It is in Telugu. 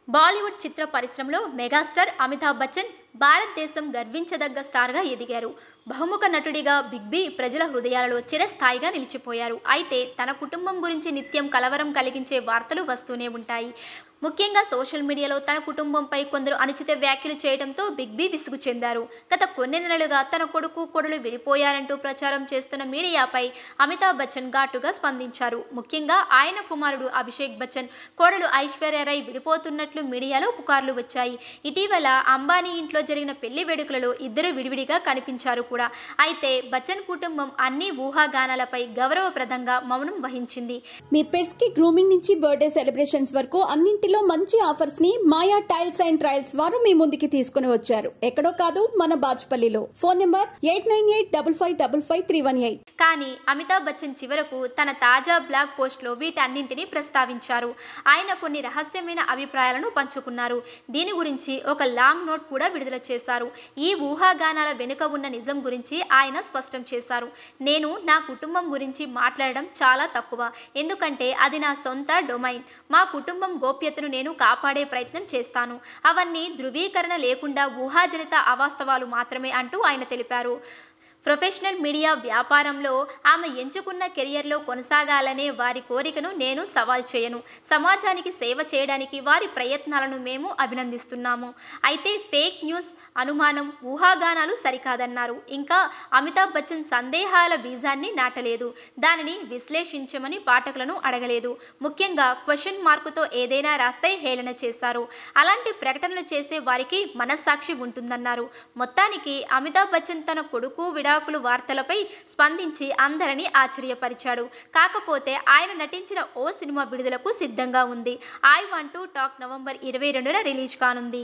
బాలీవుడ్ చిత్ర పరిశ్రమలో మెగాస్టార్ అమితాబ్ బచ్చన్ భారతదేశం గర్వించదగ్గ స్టార్గా ఎదిగారు. బహుముఖ నటుడిగా బిగ్ బి ప్రజల హృదయాలలో చిరస్థాయిగా నిలిచిపోయారు. అయితే తన కుటుంబం గురించి నిత్యం కలవరం కలిగించే వార్తలు వస్తూనే ఉంటాయి. ముఖ్యంగా సోషల్ మీడియాలో తన కుటుంబంపై కొందరు అనుచిత వ్యాఖ్యలు చేయడంతో బిగ్ బి విసుగు చెందారు. గత కొన్ని నెలలుగా తన కొడుకు, కోడలు విడిపోయారంటూ ప్రచారం చేస్తున్న మీడియాపై అమితాబ్ బచ్చన్ ఘాటుగా స్పందించారు. ముఖ్యంగా ఆయన కుమారుడు అభిషేక్ బచ్చన్, కోడలు ఐశ్వర్య రై విడిపోతున్నట్లు మీడియాలో పుకార్లు వచ్చాయి. ఇటీవల అంబానీ ఇంట్లో జరిగిన పెళ్లి వేడుకలలో ఇద్దరు విడివిడిగా కనిపించారు కూడా. అయితే బచ్చన్ కుటుంబం అన్ని ఊహాగానాలపై గౌరవప్రదంగా మౌనం వహించింది. మీ పెట్స్ కి గ్రూమింగ్ నుంచి బర్త్డే సెలబ్రేషన్స్ వరకు అన్నింటిలో మంచి ఆఫర్స్ ని మాయా టైల్స్ అండ్ ట్రయల్స్ వారు మీ ముందుకి తీసుకుని వచ్చారు. ఎక్కడో కాదు, మన బాజ్పల్లిలో. Phone number 8985555318. కానీ అమితాబ్ బచ్చన్ చివరకు తన తాజా బ్లాగ్ పోస్ట్లో వీటన్నింటినీ ప్రస్తావించారు. ఆయన కొన్ని రహస్యమైన అభిప్రాయాలను పంచుకున్నారు. దీని గురించి ఒక లాంగ్ నోట్ కూడా విడుదల చేశారు. ఈ ఊహాగానాల వెనుక ఉన్న నిజం గురించి ఆయన స్పష్టం చేశారు. నేను నా కుటుంబం గురించి మాట్లాడడం చాలా తక్కువ, ఎందుకంటే అది నా సొంత డొమైన్. మా కుటుంబం గోప్యతను నేను కాపాడే ప్రయత్నం చేస్తాను. అవన్నీ ధృవీకరణ లేకుండా ఊహాజనిత అవాస్తవాలు మాత్రమే అంటూ ఆయన తెలిపారు. ప్రొఫెషనల్ మీడియా వ్యాపారంలో ఆమె ఎంచుకున్న కెరియర్లో కొనసాగాలనే వారి కోరికను నేను సవాల్ చేయను. సమాజానికి సేవ చేయడానికి వారి ప్రయత్నాలను మేము అభినందిస్తున్నాము. అయితే ఫేక్ న్యూస్, అనుమానం, ఊహాగానాలు సరికాదన్నారు. ఇంకా అమితాబ్ బచ్చన్ సందేహాల బీజాన్ని నాటలేదు. దానిని విశ్లేషించమని పాఠకులను అడగలేదు. ముఖ్యంగా క్వశ్చన్ మార్కుతో ఏదైనా రాస్తే హేళన చేశారు. అలాంటి ప్రకటనలు చేసే వారికి మనస్సాక్షి ఉంటుందన్నారు. మొత్తానికి అమితాబ్ బచ్చన్ తన కొడుకు విడాకుల వార్తలపై స్పందించి అందరినీ ఆశ్చర్యపరిచాడు. కాకపోతే ఆయన నటించిన ఓ సినిమా విడుదలకు సిద్ధంగా ఉంది. I want to talk November 22న రిలీజ్ కానుంది.